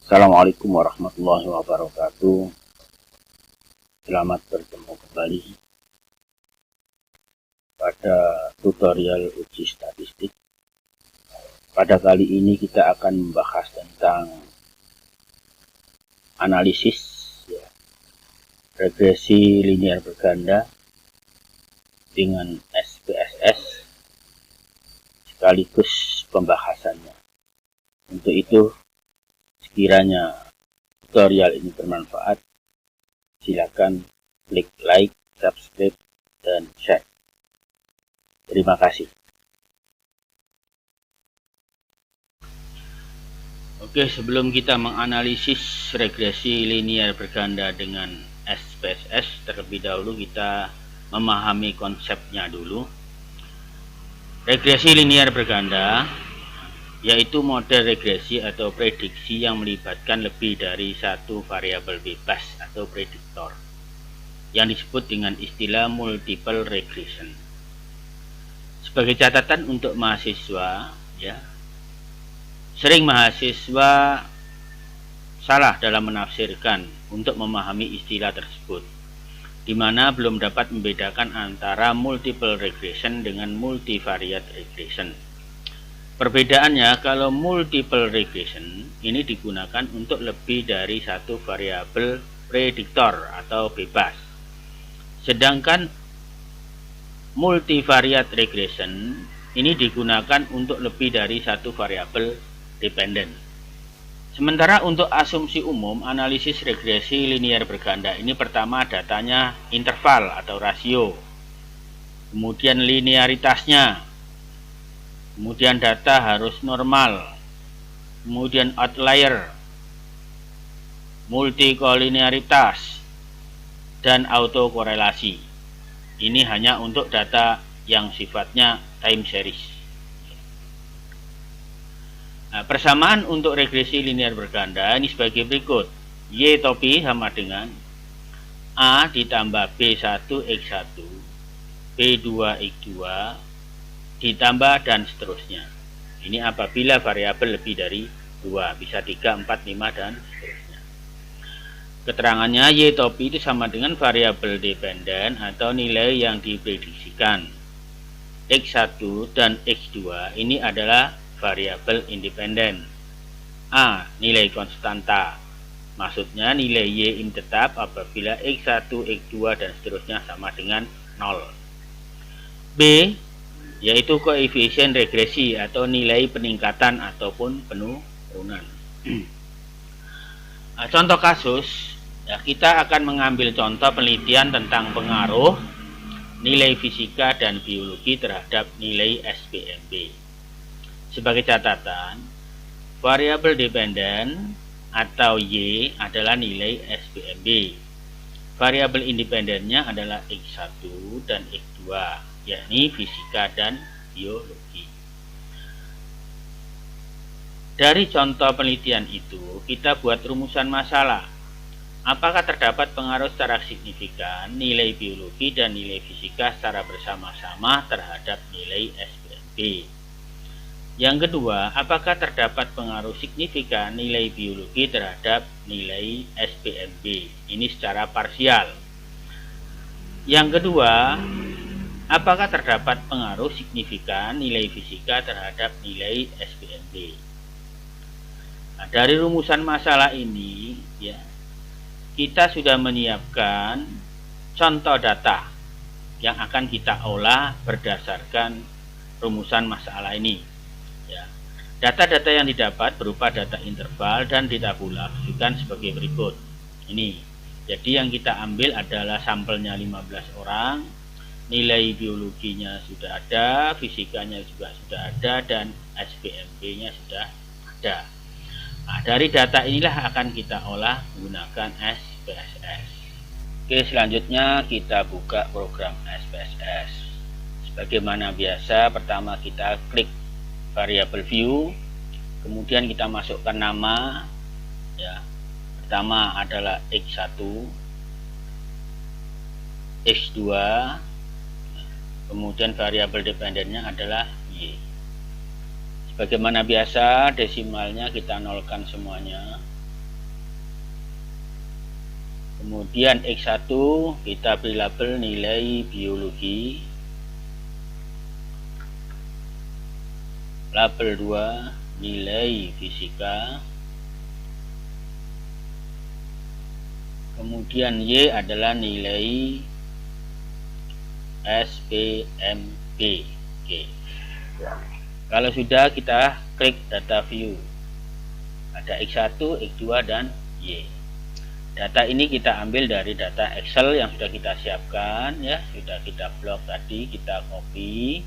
Assalamualaikum warahmatullahi wabarakatuh. Selamat bertemu kembali pada tutorial uji statistik. Pada kali ini kita akan membahas tentang analisis regresi linear berganda dengan SPSS sekaligus pembahasannya. Untuk itu, sekiranya tutorial ini bermanfaat, silakan klik like, subscribe, dan share. Terima kasih. Oke, sebelum kita menganalisis regresi linear berganda dengan SPSS, terlebih dahulu kita memahami konsepnya dulu. Regresi linear berganda yaitu model regresi atau prediksi yang melibatkan lebih dari satu variabel bebas atau prediktor yang disebut dengan istilah multiple regression. Sebagai catatan untuk mahasiswa, sering mahasiswa salah dalam menafsirkan untuk memahami istilah tersebut, di mana belum dapat membedakan antara multiple regression dengan multivariate regression. Perbedaannya, kalau multiple regression ini digunakan untuk lebih dari satu variabel prediktor atau bebas. Sedangkan multivariate regression ini digunakan untuk lebih dari satu variabel dependen. Sementara untuk asumsi umum, analisis regresi linear berganda ini pertama datanya interval atau rasio, kemudian linearitasnya, kemudian data harus normal, kemudian outlier, multikolinearitas, dan autokorelasi. Ini hanya untuk data yang sifatnya time series. Nah, persamaan untuk regresi linear berganda ini sebagai berikut. Y topi sama dengan A ditambah B1X1, B2X2, ditambah dan seterusnya. Ini apabila variabel lebih dari 2, bisa 3, 4, 5, dan seterusnya. Keterangannya, Y topi itu sama dengan variabel dependen atau nilai yang diprediksikan. X1 dan X2 ini adalah variabel independen. A, nilai konstanta. Maksudnya nilai Y ini tetap apabila X1, X2, dan seterusnya sama dengan 0. B, yaitu koefisien regresi atau nilai peningkatan ataupun penurunan. Nah, contoh kasus, kita akan mengambil contoh penelitian tentang pengaruh nilai fisika dan biologi terhadap nilai SPMB. Sebagai catatan, variabel dependen atau Y adalah nilai SPMB. Variabel independennya adalah X1 dan X2, yakni fisika dan biologi. Dari contoh penelitian itu, kita buat rumusan masalah. Apakah terdapat pengaruh secara signifikan nilai biologi dan nilai fisika secara bersama-sama terhadap nilai SPMB? Yang kedua, apakah terdapat pengaruh signifikan nilai biologi terhadap nilai SPMB? Ini secara parsial. Yang kedua, apakah terdapat pengaruh signifikan nilai fisika terhadap nilai SPMB? Nah, dari rumusan masalah ini, kita sudah menyiapkan contoh data yang akan kita olah berdasarkan rumusan masalah ini. Data-data yang didapat berupa data interval dan ditabulasikan sebagai berikut. Ini. Jadi yang kita ambil adalah sampelnya 15 orang. Nilai biologinya sudah ada, fisikanya juga sudah ada, dan SPMB-nya sudah ada. Nah, dari data inilah akan kita olah menggunakan SPSS. Oke, selanjutnya kita buka program SPSS. Sebagaimana biasa, pertama kita klik variabel view, kemudian kita masukkan nama. Pertama adalah X1, X2, kemudian variabel dependennya adalah Y. Sebagaimana biasa, desimalnya kita nolkan semuanya. Kemudian X1 kita beri label nilai biologi, label 2 nilai fisika, kemudian Y adalah nilai SPMB. Oke. Kalau sudah, kita klik data view, ada X1, X2 dan Y. Data ini kita ambil dari data Excel yang sudah kita siapkan, ya, sudah kita blok tadi, kita copy,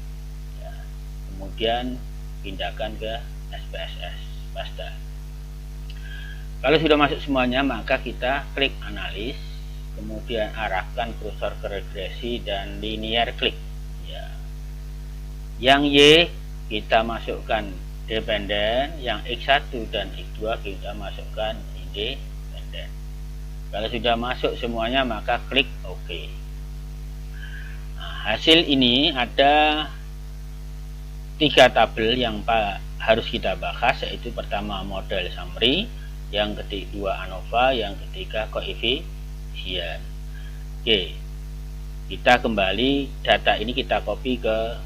ya, kemudian pindahkan ke SPSS Pasta. Kalau sudah masuk semuanya, maka kita klik analis, kemudian arahkan kursor ke regresi dan linear klik, ya. Yang Y kita masukkan dependen, yang X1 dan X2 kita masukkan independen. Kalau sudah masuk semuanya, maka klik OK. Nah, hasil ini ada 3 tabel yang harus kita bahas, yaitu pertama model summary, yang kedua ANOVA, yang ketiga koefisien. Oke, kita kembali data ini kita copy ke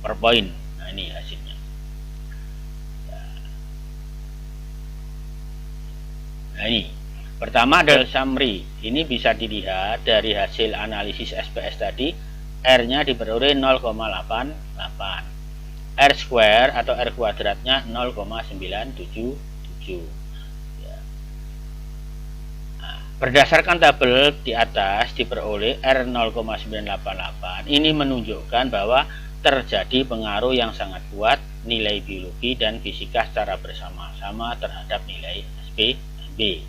PowerPoint. Nah, ini hasilnya. Nah, ini pertama adalah summary. Ini bisa dilihat dari hasil analisis SPS tadi, R-nya diperoleh 0,88, R square atau R kuadratnya 0,977. Ya. Nah, berdasarkan tabel di atas diperoleh R 0,988. Ini menunjukkan bahwa terjadi pengaruh yang sangat kuat nilai biologi dan fisika secara bersama-sama terhadap nilai SPMB.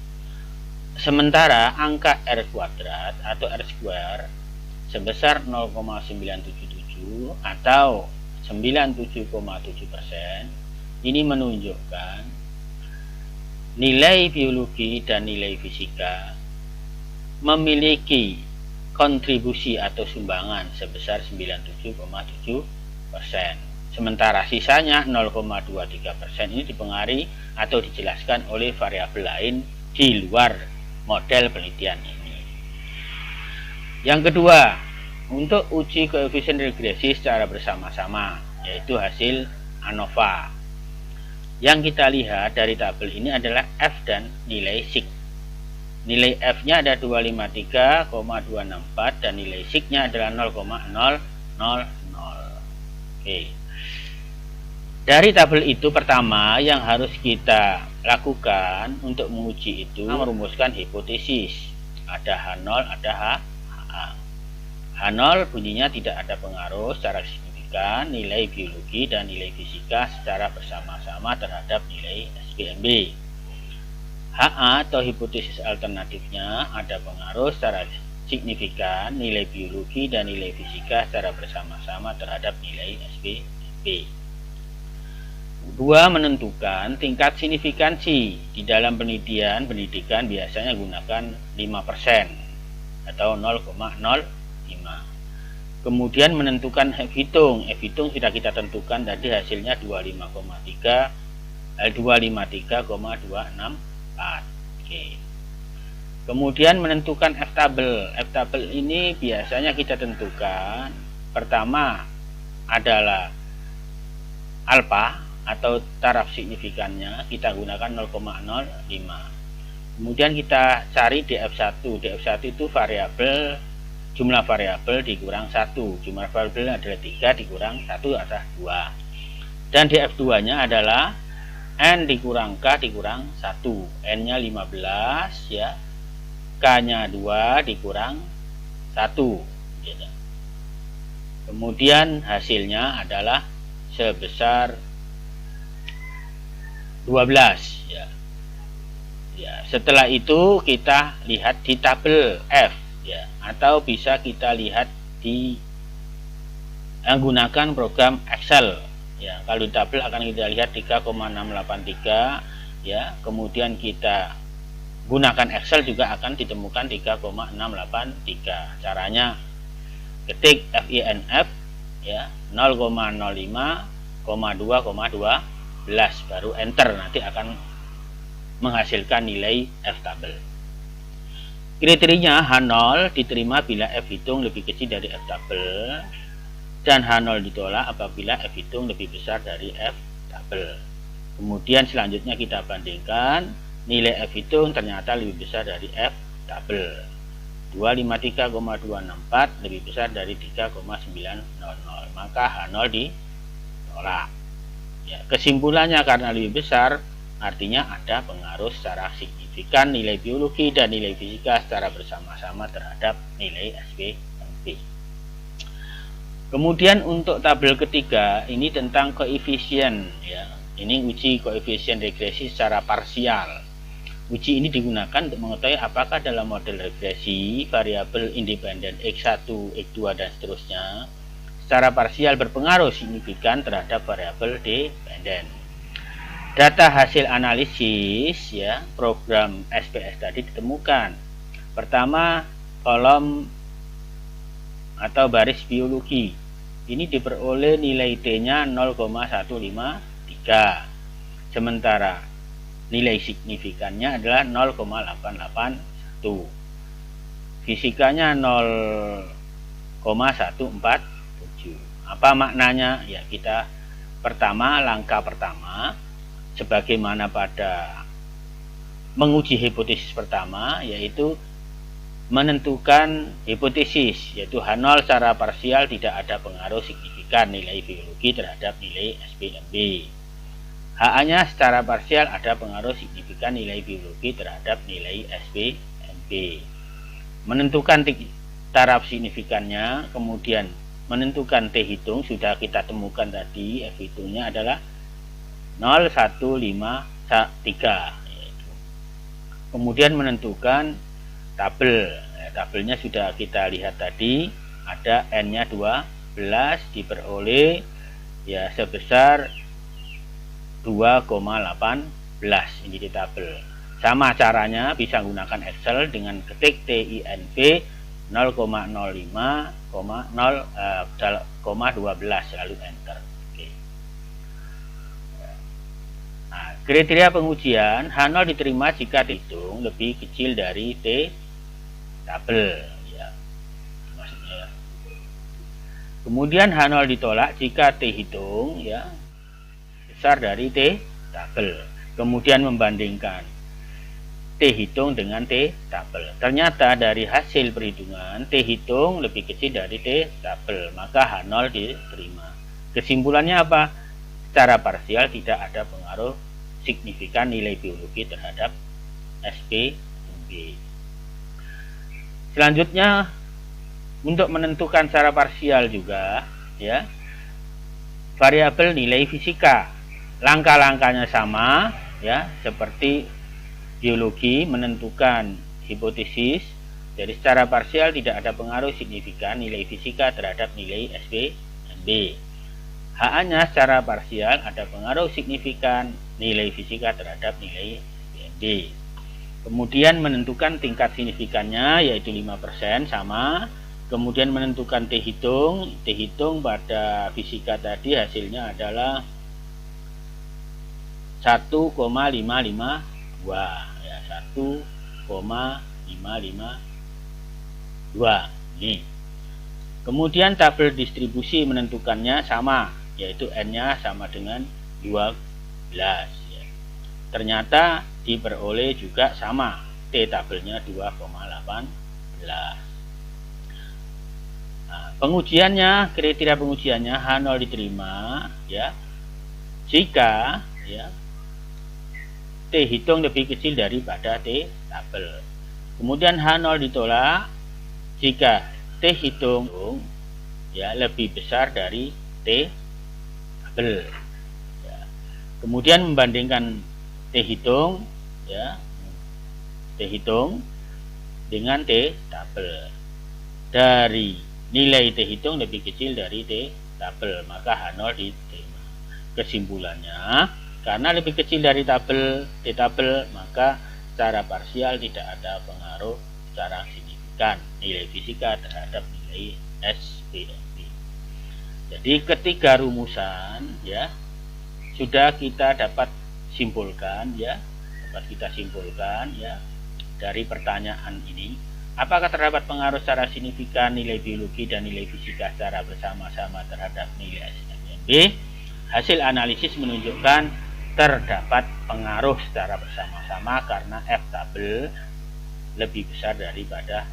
Sementara angka R kuadrat atau R square sebesar 0,977 atau 97,7%, ini menunjukkan nilai biologi dan nilai fisika memiliki kontribusi atau sumbangan sebesar 97,7%. Sementara sisanya 0,23% ini dipengaruhi atau dijelaskan oleh variabel lain di luar model penelitian ini. Yang kedua, untuk uji koefisien regresi secara bersama-sama, yaitu hasil ANOVA. Yang kita lihat dari tabel ini adalah F dan nilai SIG. Nilai F-nya ada 253,264 dan nilai SIG-nya adalah 0,000. Oke. Dari tabel itu, pertama yang harus kita lakukan untuk menguji itu merumuskan hipotesis. Ada H0, ada HA. H0 bunyinya tidak ada pengaruh secara signifikan nilai biologi dan nilai fisika secara bersama-sama terhadap nilai SPMB. HA atau hipotesis alternatifnya ada pengaruh secara signifikan nilai biologi dan nilai fisika secara bersama-sama terhadap nilai SPMB. Dua, menentukan tingkat signifikansi. Di dalam pendidikan biasanya gunakan 5% atau 0,05. Kemudian menentukan F hitung. F hitung sudah kita tentukan tadi, hasilnya 253,264. Oke. Kemudian menentukan F tabel. F tabel ini biasanya kita tentukan pertama adalah alfa atau taraf signifikannya, kita gunakan 0,05. Kemudian kita cari df1. df1 itu variabel, jumlah variabel dikurang 1. Jumlah variabel adalah 3 dikurang 1 adalah 2. Dan df2 nya adalah n dikurang k dikurang 1. N nya 15, ya, k nya 2 dikurang 1, gitu. Kemudian hasilnya adalah sebesar 12, ya. Ya, setelah itu kita lihat di tabel F, ya, atau bisa kita lihat di menggunakan program Excel, ya. Kalau di tabel akan kita lihat 3,683, ya. Kemudian kita gunakan Excel juga akan ditemukan 3,683. Caranya ketik FINF, ya, 0,05,2,12 baru enter, nanti akan menghasilkan nilai F tabel. Kriterianya H0 diterima bila F hitung lebih kecil dari F tabel dan H0 ditolak apabila F hitung lebih besar dari F tabel. Kemudian selanjutnya kita bandingkan, nilai F hitung ternyata lebih besar dari F tabel. 253,264 lebih besar dari 3,900, maka H0 ditolak. Ya, kesimpulannya karena lebih besar artinya ada pengaruh secara signifikan nilai biologi dan nilai fisika secara bersama-sama terhadap nilai SPMB. Kemudian untuk tabel ketiga ini tentang koefisien, ya. Ini uji koefisien regresi secara parsial. Uji ini digunakan untuk mengetahui apakah dalam model regresi variabel independen X1, X2 dan seterusnya secara parsial berpengaruh signifikan terhadap variabel dependen. Data hasil analisis, ya, program SPS tadi ditemukan. Pertama, kolom atau baris biologi. Ini diperoleh nilai T-nya 0,153. Sementara nilai signifikannya adalah 0,881. Fisikanya 0,147. Apa maknanya? Ya, kita langkah pertama sebagaimana pada menguji hipotesis pertama, yaitu menentukan hipotesis, yaitu H0 secara parsial tidak ada pengaruh signifikan nilai biologi terhadap nilai SPMB. HA-nya secara parsial ada pengaruh signifikan nilai biologi terhadap nilai SPMB. Menentukan taraf signifikannya, kemudian menentukan T hitung sudah kita temukan tadi, F hitungnya adalah 0,153. Kemudian menentukan tabel. Tabelnya sudah kita lihat tadi, ada N-nya 12 diperoleh ya sebesar 2,18. Ini di tabel. Sama caranya bisa menggunakan Excel dengan ketik TINV 0,05,12 lalu enter. Kriteria pengujian H0 diterima jika dihitung lebih kecil dari T tabel, ya. Maksudnya. Kemudian H0 ditolak jika T hitung, ya, besar dari T tabel. Kemudian membandingkan T hitung dengan T tabel. Ternyata dari hasil perhitungan T hitung lebih kecil dari T tabel, maka H0 diterima. Kesimpulannya apa? Secara parsial tidak ada pengaruh signifikan nilai biologi terhadap SPMB. Selanjutnya untuk menentukan secara parsial juga, ya, variabel nilai fisika. Langkah-langkahnya sama, ya, seperti biologi menentukan hipotesis. Jadi secara parsial tidak ada pengaruh signifikan nilai fisika terhadap nilai SPMB. HA-nya secara parsial ada pengaruh signifikan nilai fisika terhadap nilai SPMB. Kemudian menentukan tingkat signifikannya yaitu 5% sama. Kemudian menentukan T hitung. T hitung pada fisika tadi hasilnya adalah 1,552, ya, 1,552. Ini. Kemudian tabel distribusi menentukannya sama, yaitu N-nya sama dengan 12, ya. Ternyata diperoleh juga sama, T tabelnya 2,18. Nah, pengujiannya, kriteria pengujiannya H0 diterima, ya, jika, ya, T hitung lebih kecil daripada T tabel. Kemudian H0 ditolak jika T hitung, ya, lebih besar dari T tabel, ya. Kemudian membandingkan T hitung, ya, T hitung dengan T tabel. Dari nilai T hitung lebih kecil dari T tabel, maka H0 diterima. Kesimpulannya, karena lebih kecil dari tabel T tabel, maka secara parsial tidak ada pengaruh secara signifikan nilai fisika terhadap nilai SPMB. Jadi ketiga rumusan, ya, sudah kita dapat simpulkan, ya, dari pertanyaan ini Apakah terdapat pengaruh secara signifikan nilai biologi dan nilai fisika secara bersama-sama terhadap nilai SNMP? Hasil analisis menunjukkan terdapat pengaruh secara bersama-sama karena F tabel lebih besar daripada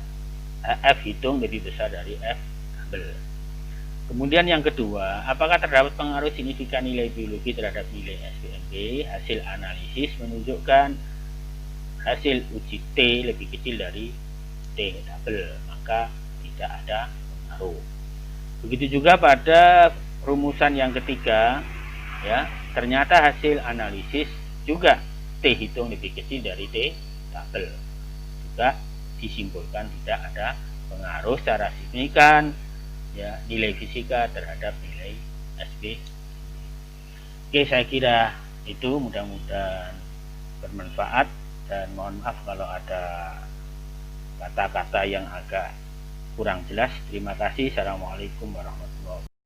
F hitung lebih besar dari F tabel. Kemudian yang kedua, apakah terdapat pengaruh signifikan nilai biologi terhadap nilai SBMP? Hasil analisis menunjukkan hasil uji T lebih kecil dari T tabel, maka tidak ada pengaruh. Begitu juga pada rumusan yang ketiga, ya, ternyata hasil analisis juga T hitung lebih kecil dari T tabel, juga disimpulkan tidak ada pengaruh secara signifikan, ya, nilai fisika terhadap nilai SB. Oke, saya kira itu, mudah-mudahan bermanfaat, dan mohon maaf kalau ada kata-kata yang agak kurang jelas. Terima kasih. Assalamualaikum warahmatullahi wabarakatuh.